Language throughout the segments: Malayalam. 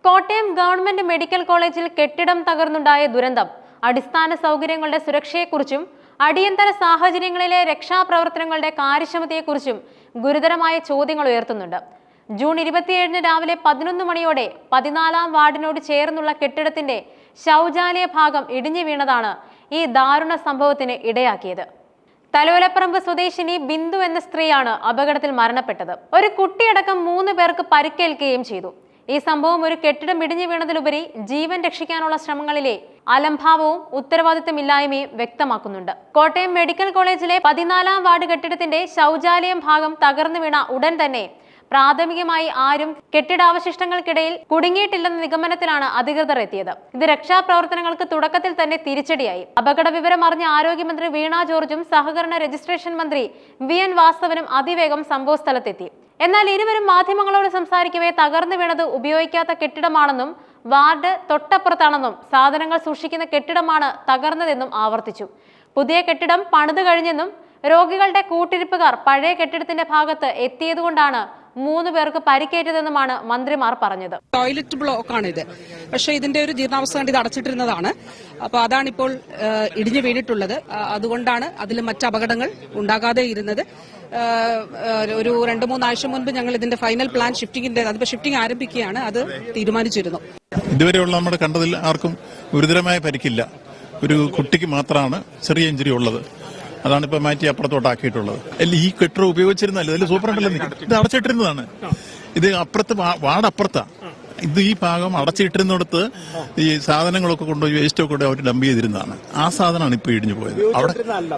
കോട്ടയം ഗവൺമെന്റ് മെഡിക്കൽ കോളേജിൽ കെട്ടിടം തകർന്നുണ്ടായ ദുരന്തം അടിസ്ഥാന സൗകര്യങ്ങളുടെ സുരക്ഷയെക്കുറിച്ചും അടിയന്തര സാഹചര്യങ്ങളിലെ രക്ഷാപ്രവർത്തനങ്ങളുടെ കാര്യക്ഷമതയെക്കുറിച്ചും ഗുരുതരമായ ചോദ്യങ്ങൾ ഉയർത്തുന്നുണ്ട്. ജൂൺ 27-ന് രാവിലെ 11 മണിയോടെ 14-ാം വാർഡിനോട് ചേർന്നുള്ള കെട്ടിടത്തിന്റെ ശൗചാലയ ഭാഗം ഇടിഞ്ഞു വീണതാണ് ഈ ദാരുണ സംഭവത്തിന് ഇടയാക്കിയത്. തലോലപ്പറമ്പ് സ്വദേശിനി ബിന്ദു എന്ന സ്ത്രീയാണ് അപകടത്തിൽ മരണപ്പെട്ടത്. ഒരു കുട്ടിയടക്കം 3 പേർക്ക് പരിക്കേൽക്കുകയും ചെയ്തു. ഈ സംഭവം ഒരു കെട്ടിടം ഇടിഞ്ഞു വീണതിലുപരി ജീവൻ രക്ഷിക്കാനുള്ള ശ്രമങ്ങളിലെ അലംഭാവവും ഉത്തരവാദിത്തമില്ലായ്മയും വ്യക്തമാക്കുന്നുണ്ട്. കോട്ടയം മെഡിക്കൽ കോളേജിലെ 14-ാം വാർഡ് കെട്ടിടത്തിന്റെ ശൗചാലയം ഭാഗം തകർന്നു വീണ ഉടൻ തന്നെ പ്രാഥമികമായി ആരും കെട്ടിടാവശിഷ്ടങ്ങൾക്കിടയിൽ കുടുങ്ങിയിട്ടില്ലെന്ന നിഗമനത്തിലാണ് അധികൃതർ എത്തിയത്. ഇത് രക്ഷാപ്രവർത്തനങ്ങൾക്ക് തുടക്കത്തിൽ തന്നെ തിരിച്ചടിയായി. അപകട വിവരം അറിഞ്ഞ ആരോഗ്യമന്ത്രി വീണ ജോർജും സഹകരണ രജിസ്ട്രേഷൻ മന്ത്രി VN വാസവനും അതിവേഗം സംഭവസ്ഥലത്തെത്തി. എന്നാൽ ഇരുവരും മാധ്യമങ്ങളോട് സംസാരിക്കവേ തകർന്നു വീണത് ഉപയോഗിക്കാത്ത കെട്ടിടമാണെന്നും വാർഡ് തൊട്ടപ്പുറത്താണെന്നും സാധനങ്ങൾ സൂക്ഷിക്കുന്ന കെട്ടിടമാണ് തകർന്നതെന്നും ആവർത്തിച്ചു. പുതിയ കെട്ടിടം പണിതു കഴിഞ്ഞെന്നും രോഗികളുടെ കൂട്ടിരിപ്പുകാർ പഴയ കെട്ടിടത്തിന്റെ ഭാഗത്ത് എത്തിയതുകൊണ്ടാണ് 3 പേർക്ക് പരിക്കേറ്റതെന്നുമാണ് മന്ത്രിമാർ പറഞ്ഞത്. ടോയ്ലറ്റ് ബ്ലോക്കാണ് ഇത്. പക്ഷേ ഇതിന്റെ ഒരു ജീർണാവസ്ഥ കണ്ട് ഇത് അടച്ചിട്ടിരുന്നതാണ്. അപ്പൊ അതാണിപ്പോൾ ഇടിഞ്ഞു വീണിട്ടുള്ളത്. അതുകൊണ്ടാണ് അതിൽ മറ്റ് അപകടങ്ങൾ ഉണ്ടാകാതെ ഇരുന്നത്. ഒരു 2-3 ആഴ്ച മുൻപ് ഞങ്ങൾ ഇതിന്റെ ഫൈനൽ പ്ലാൻ ഷിഫ്റ്റിംഗിന്റെ അതിപ്പോ ഷിഫ്റ്റിംഗ് ആരംഭിക്കുകയാണ്. അത് തീരുമാനിച്ചിരുന്നു. ഇതുവരെയുള്ള നമ്മുടെ കണ്ടതിൽ ആർക്കും ഗുരുതരമായ പരിക്കില്ല. ഒരു കുട്ടിക്ക് മാത്രമാണ് ചെറിയ ഇഞ്ചുറി ഉള്ളത്. അതാണ് ഇപ്പൊ മാറ്റി അപ്പുറത്തോട്ടാക്കിയിട്ടുള്ളത്. അല്ല, ഈ കെട്ടിടം ഉപയോഗിച്ചിരുന്നല്ലോ, ഇതിൽ സൂപ്രണ്ടല്ലേ, ഇത് അടച്ചിട്ടിരുന്നതാണ്. ഇത് അപ്പുറത്ത് വാർഡപ്പുറത്താ. ഇത് ഈ ഭാഗം അടച്ചിട്ടിരുന്നിടത്ത് ഈ സാധനങ്ങളൊക്കെ കൊണ്ടുപോയി വേസ്റ്റൊക്കെ കൊണ്ട് അവർ ഡംപ് ചെയ്തിരുന്നതാണ്. ആ സാധനമാണ് ഇപ്പൊ ഇടിഞ്ഞു പോയത്. അവിടെ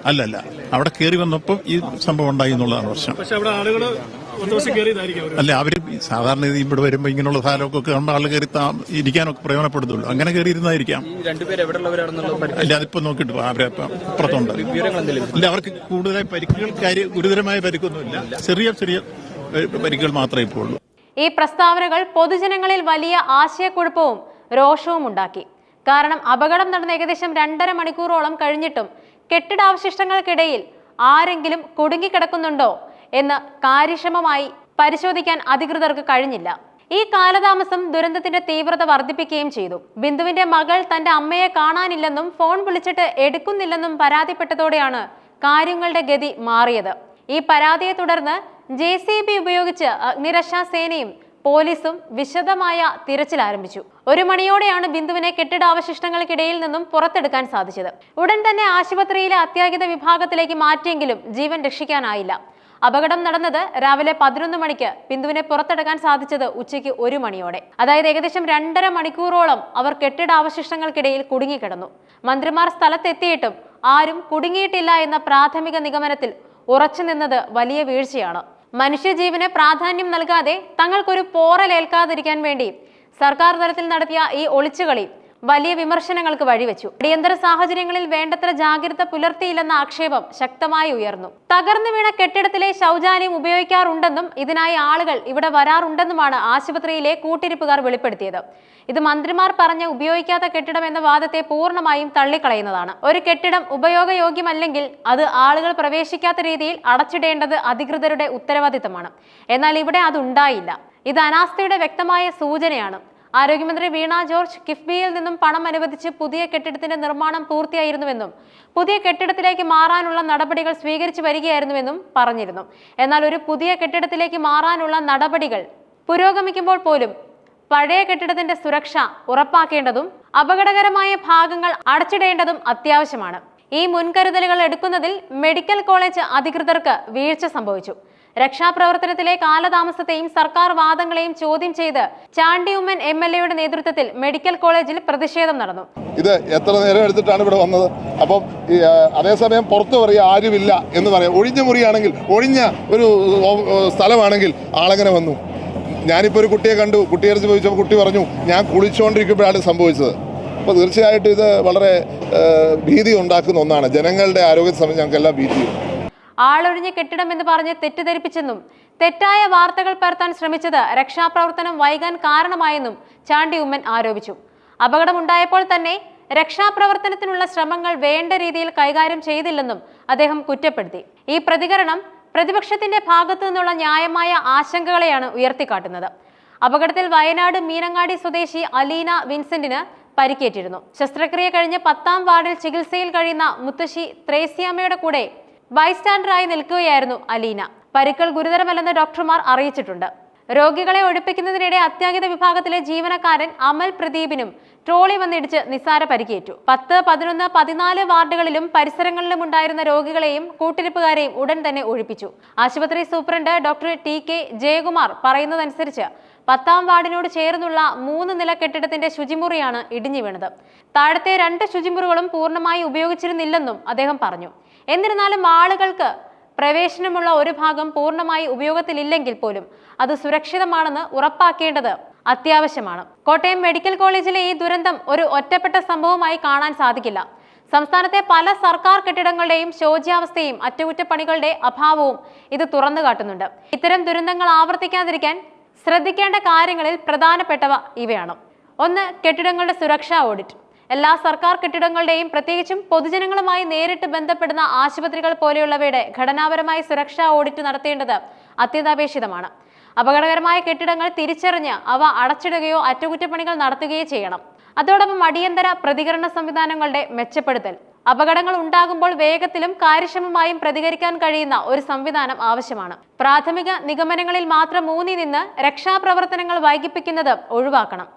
അല്ലല്ല, അവിടെ കയറി വന്നപ്പോൾ ഈ സംഭവം ഉണ്ടായി എന്നുള്ളതാണ് പ്രശ്നം. അല്ല, അവര് സാധാരണ ഇവിടെ വരുമ്പോ ഇങ്ങനെയുള്ള സാധനമൊക്കെ കണ്ട ആൾ കയറി ഇരിക്കാനൊക്കെ പ്രയോജനപ്പെടുത്തുള്ളൂ. അങ്ങനെ കയറിയിരുന്നായിരിക്കാം. അല്ല, അതിപ്പോ നോക്കിട്ട് അവരെ അപ്പുറത്തുണ്ട്. അല്ല, അവർക്ക് കൂടുതലായി പരിക്കുകൾ ഗുരുതരമായ പരിക്കൊന്നുമില്ല. ചെറിയ ചെറിയ പരിക്കുകൾ മാത്രമേ ഇപ്പോൾ ഉള്ളൂ. ഈ പ്രസ്താവനകൾ പൊതുജനങ്ങളിൽ വലിയ ആശയക്കുഴപ്പവും രോഷവും ഉണ്ടാക്കി. കാരണം അപകടം നടന്ന ഏകദേശം 2.5 മണിക്കൂറോളം കഴിഞ്ഞിട്ടും കെട്ടിടാവശിഷ്ടങ്ങൾക്കിടയിൽ ആരെങ്കിലും കുടുങ്ങിക്കിടക്കുന്നുണ്ടോ എന്ന് കാര്യക്ഷമമായി പരിശോധിക്കാൻ അധികൃതർക്ക് കഴിഞ്ഞില്ല. ഈ കാലതാമസം ദുരന്തത്തിന്റെ തീവ്രത വർദ്ധിപ്പിക്കുകയും ചെയ്തു. ബിന്ദുവിന്റെ മകൾ തന്റെ അമ്മയെ കാണാനില്ലെന്നും ഫോൺ വിളിച്ചിട്ട് എടുക്കുന്നില്ലെന്നും പരാതിപ്പെട്ടതോടെയാണ് കാര്യങ്ങളുടെ ഗതി മാറിയത്. ഈ പരാതിയെ തുടർന്ന് JCB ഉപയോഗിച്ച് അഗ്നിരക്ഷാ സേനയും പോലീസും വിശദമായ തിരച്ചിൽ ആരംഭിച്ചു. 1 മണിയോടെയാണ് ബിന്ദുവിനെ കെട്ടിടാവശിഷ്ടങ്ങൾക്കിടയിൽ നിന്നും പുറത്തെടുക്കാൻ സാധിച്ചത്. ഉടൻ തന്നെ ആശുപത്രിയിലെ അത്യാഹിത വിഭാഗത്തിലേക്ക് മാറ്റിയെങ്കിലും ജീവൻ രക്ഷിക്കാനായില്ല. അപകടം നടന്നത് രാവിലെ 11 മണിക്ക്. ബിന്ദുവിനെ പുറത്തെടുക്കാൻ സാധിച്ചത് ഉച്ചയ്ക്ക് 1 മണിയോടെ. അതായത് ഏകദേശം 2.5 മണിക്കൂറോളം അവർ കെട്ടിടാവശിഷ്ടങ്ങൾക്കിടയിൽ കുടുങ്ങിക്കിടന്നു. മന്ത്രിമാർ സ്ഥലത്തെത്തിയിട്ടും ആരും കുടുങ്ങിയിട്ടില്ല എന്ന പ്രാഥമിക നിഗമനത്തിൽ ഉറച്ചു നിന്നത് വലിയ വീഴ്ചയാണ്. മനുഷ്യജീവന് പ്രാധാന്യം നൽകാതെ തങ്ങൾക്കൊരു പോറലേൽക്കാതിരിക്കാൻ വേണ്ടി സർക്കാർ തലത്തിൽ നടത്തിയ ഈ ഒളിച്ചുകളി വലിയ വിമർശനങ്ങൾക്ക് വഴിവെച്ചു. അടിയന്തര സാഹചര്യങ്ങളിൽ വേണ്ടത്ര ജാഗ്രത പുലർത്തിയില്ലെന്ന ആക്ഷേപം ശക്തമായി ഉയർന്നു. തകർന്നു വീണ കെട്ടിടത്തിലെ ശൗചാലയം ഉപയോഗിക്കാറുണ്ടെന്നും ഇതിനായി ആളുകൾ ഇവിടെ വരാറുണ്ടെന്നുമാണ് ആശുപത്രിയിലെ കൂട്ടിരിപ്പുകാർ വെളിപ്പെടുത്തിയത്. ഇത് മന്ത്രിമാർ പറഞ്ഞ ഉപയോഗിക്കാത്ത കെട്ടിടം എന്ന വാദത്തെ പൂർണ്ണമായും തള്ളിക്കളയുന്നതാണ്. ഒരു കെട്ടിടം ഉപയോഗയോഗ്യമല്ലെങ്കിൽ അത് ആളുകൾ പ്രവേശിക്കാത്ത രീതിയിൽ അടച്ചിടേണ്ടത് അധികൃതരുടെ ഉത്തരവാദിത്തമാണ്. എന്നാൽ ഇവിടെ അതുണ്ടായില്ല. ഇത് അനാസ്ഥയുടെ വ്യക്തമായ സൂചനയാണ്. ആരോഗ്യമന്ത്രി വീണ ജോർജ് കിഫ്ബിയിൽ നിന്നും പണം അനുവദിച്ച് പുതിയ കെട്ടിടത്തിന്റെ നിർമ്മാണം പൂർത്തിയായിരുന്നുവെന്നും പുതിയ കെട്ടിടത്തിലേക്ക് മാറാനുള്ള നടപടികൾ സ്വീകരിച്ചു വരികയായിരുന്നുവെന്നും പറഞ്ഞിരുന്നു. എന്നാൽ ഒരു പുതിയ കെട്ടിടത്തിലേക്ക് മാറാനുള്ള നടപടികൾ പുരോഗമിക്കുമ്പോൾ പോലും പഴയ കെട്ടിടത്തിന്റെ സുരക്ഷ ഉറപ്പാക്കേണ്ടതും അപകടകരമായ ഭാഗങ്ങൾ അടച്ചിടേണ്ടതും അത്യാവശ്യമാണ്. ഈ മുൻകരുതലുകൾ എടുക്കുന്നതിൽ മെഡിക്കൽ കോളേജ് അധികൃതർക്ക് വീഴ്ച സംഭവിച്ചു. രക്ഷാപ്രവർത്തനത്തിലെ കാലതാമസത്തെയും സർക്കാർ വാദങ്ങളെയും ചോദ്യം ചെയ്ത് ചാണ്ടി ഉമ്മൻ MLA-യുടെ നേതൃത്വത്തിൽ മെഡിക്കൽ കോളേജിൽ പ്രതിഷേധം നടന്നു. ഇത് എത്ര നേരം എടുത്തിട്ടാണ് ഇവിടെ വന്നത്? അപ്പം അതേസമയം പുറത്തു പറയുക ആരുമില്ല എന്ന് പറയാം. ഒഴിഞ്ഞ മുറിയാണെങ്കിൽ, ഒഴിഞ്ഞ ഒരു സ്ഥലമാണെങ്കിൽ ആളെങ്ങനെ വന്നു? ഞാനിപ്പോൾ ഒരു കുട്ടിയെ കണ്ടു. കുട്ടിയെടുത്ത് ചോദിച്ചപ്പോൾ കുട്ടി പറഞ്ഞു ഞാൻ കുളിച്ചുകൊണ്ടിരിക്കുമ്പോഴാണ് സംഭവിച്ചത്. അപ്പോൾ തീർച്ചയായിട്ടും ഇത് വളരെ ഭീതി ഉണ്ടാക്കുന്ന ഒന്നാണ്. ജനങ്ങളുടെ ആരോഗ്യത്തെ സംബന്ധിച്ച് ഞങ്ങൾക്കെല്ലാം ഭീതിയുണ്ട്. ആളൊഴിഞ്ഞ കെട്ടിടം എന്ന് പറഞ്ഞ് തെറ്റിദ്ധരിപ്പിച്ചെന്നും തെറ്റായ വാർത്തകൾ പരത്താൻ ശ്രമിച്ചത് രക്ഷാപ്രവർത്തനം വൈകാൻ കാരണമായെന്നും ചാണ്ടി ഉമ്മൻ ആരോപിച്ചു. അപകടമുണ്ടായപ്പോൾ തന്നെ രക്ഷാപ്രവർത്തനത്തിനുള്ള ശ്രമങ്ങൾ വേണ്ട രീതിയിൽ കൈകാര്യം ചെയ്തില്ലെന്നും അദ്ദേഹം കുറ്റപ്പെടുത്തി. ഈ പ്രതികരണം പ്രതിപക്ഷത്തിന്റെ ഭാഗത്തു നിന്നുള്ള ന്യായമായ ആശങ്കകളെയാണ് ഉയർത്തിക്കാട്ടുന്നത്. അപകടത്തിൽ വയനാട് മീനങ്ങാടി സ്വദേശി അലീന വിൻസെന്റിന് പരിക്കേറ്റിരുന്നു. ശസ്ത്രക്രിയ കഴിഞ്ഞ് 10ാം വാർഡിൽ ചികിത്സയിൽ കഴിയുന്ന മുത്തശ്ശി ത്രേസ്യാമ്മയുടെ കൂടെ ബൈസ്റ്റാൻഡറായി നിൽക്കുകയായിരുന്നു അലീന. പരിക്കുകൾ ഗുരുതരമല്ലെന്ന് ഡോക്ടർമാർ അറിയിച്ചിട്ടുണ്ട്. രോഗികളെ ഒഴിപ്പിക്കുന്നതിനിടെ അത്യാഹിത വിഭാഗത്തിലെ ജീവനക്കാരൻ അമൽ പ്രദീപിനും ട്രോളി വന്നിടിച്ച് നിസ്സാര പരിക്കേറ്റു. 10, 11, 14 വാർഡുകളിലും പരിസരങ്ങളിലും ഉണ്ടായിരുന്ന രോഗികളെയും കൂട്ടിരിപ്പുകാരെയും ഉടൻ തന്നെ ഒഴിപ്പിച്ചു. ആശുപത്രി സൂപ്രണ്ട് ഡോക്ടർ TK ജയകുമാർ പറയുന്നതനുസരിച്ച് 10ാം വാർഡിനോട് ചേർന്നുള്ള 3 നില കെട്ടിടത്തിന്റെ ശുചിമുറിയാണ് ഇടിഞ്ഞു വീണത്. താഴത്തെ 2 ശുചിമുറികളും പൂർണ്ണമായി ഉപയോഗിച്ചിരുന്നില്ലെന്നും അദ്ദേഹം പറഞ്ഞു. എന്നിരുന്നാലും ആളുകൾക്ക് പ്രവേശനമുള്ള ഒരു ഭാഗം പൂർണ്ണമായി ഉപയോഗത്തിലില്ലെങ്കിൽ പോലും അത് സുരക്ഷിതമാണെന്ന് ഉറപ്പാക്കേണ്ടത് അത്യാവശ്യമാണ്. കോട്ടയം മെഡിക്കൽ കോളേജിലെ ഈ ദുരന്തം ഒരു ഒറ്റപ്പെട്ട സംഭവമായി കാണാൻ സാധിക്കില്ല. സംസ്ഥാനത്തെ പല സർക്കാർ കെട്ടിടങ്ങളുടെയും ശോച്യാവസ്ഥയും അറ്റകുറ്റപ്പണികളുടെ അഭാവവും ഇത് തുറന്നു കാട്ടുന്നുണ്ട്. ഇത്തരം ദുരന്തങ്ങൾ ആവർത്തിക്കാതിരിക്കാൻ ശ്രദ്ധിക്കേണ്ട കാര്യങ്ങളിൽ പ്രധാനപ്പെട്ടവ ഇവയാണ്. 1. കെട്ടിടങ്ങളുടെ സുരക്ഷാ ഓഡിറ്റ്. എല്ലാ സർക്കാർ കെട്ടിടങ്ങളുടെയും പ്രത്യേകിച്ചും പൊതുജനങ്ങളുമായി നേരിട്ട് ബന്ധപ്പെടുന്ന ആശുപത്രികൾ പോലെയുള്ളവയുടെ ഘടനാപരമായ സുരക്ഷാ ഓഡിറ്റ് നടത്തേണ്ടത് അത്യന്താപേക്ഷിതമാണ്. അപകടകരമായ കെട്ടിടങ്ങൾ തിരിച്ചറിഞ്ഞ് അവ അടച്ചിടുകയോ അറ്റകുറ്റപ്പണികൾ നടത്തുകയോ ചെയ്യണം. അതോടൊപ്പം അടിയന്തര പ്രതികരണ സംവിധാനങ്ങളുടെ മെച്ചപ്പെടുത്തൽ. അപകടങ്ങൾ ഉണ്ടാകുമ്പോൾ വേഗത്തിലും കാര്യക്ഷമമായും പ്രതികരിക്കാൻ കഴിയുന്ന ഒരു സംവിധാനം ആവശ്യമാണ്. പ്രാഥമിക നിഗമനങ്ങളിൽ മാത്രം ഊന്നി നിന്ന് രക്ഷാപ്രവർത്തനങ്ങൾ വൈകിപ്പിക്കുന്നത് ഒഴിവാക്കണം.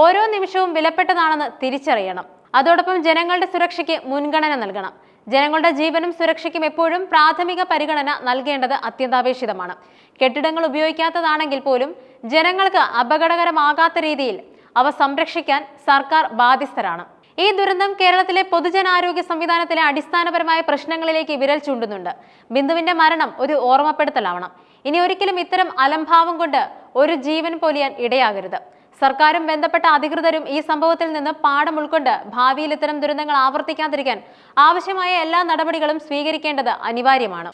ഓരോ നിമിഷവും വിലപ്പെട്ടതാണെന്ന് തിരിച്ചറിയണം. അതോടൊപ്പം ജനങ്ങളുടെ സുരക്ഷയ്ക്ക് മുൻഗണന നൽകണം. ജനങ്ങളുടെ ജീവനും സുരക്ഷയ്ക്കും എപ്പോഴും പ്രാഥമിക പരിഗണന നൽകേണ്ടത് അത്യന്താപേക്ഷിതമാണ്. കെട്ടിടങ്ങൾ ഉപയോഗിക്കാത്തതാണെങ്കിൽ പോലും ജനങ്ങൾക്ക് അപകടകരമാകാത്ത രീതിയിൽ അവ സംരക്ഷിക്കാൻ സർക്കാർ ബാധ്യസ്ഥരാണ്. ഈ ദുരന്തം കേരളത്തിലെ പൊതുജനാരോഗ്യ സംവിധാനത്തിലെ അടിസ്ഥാനപരമായ പ്രശ്നങ്ങളിലേക്ക് വിരൽ ചൂണ്ടുന്നുണ്ട്. ബിന്ദുവിന്റെ മരണം ഒരു ഓർമ്മപ്പെടുത്തലാവണം. ഇനി ഒരിക്കലും ഇത്തരം അലംഭാവം കൊണ്ട് ഒരു ജീവൻ പൊലിയാൻ ഇടയാകരുത്. സർക്കാരും ബന്ധപ്പെട്ട അധികൃതരും ഈ സംഭവത്തിൽ നിന്ന് പാഠം ഉൾക്കൊണ്ട് ഭാവിയിൽ ഇത്തരം ദുരന്തങ്ങൾ ആവർത്തിക്കാതിരിക്കാൻ ആവശ്യമായ എല്ലാ നടപടികളും സ്വീകരിക്കേണ്ടത് അനിവാര്യമാണ്.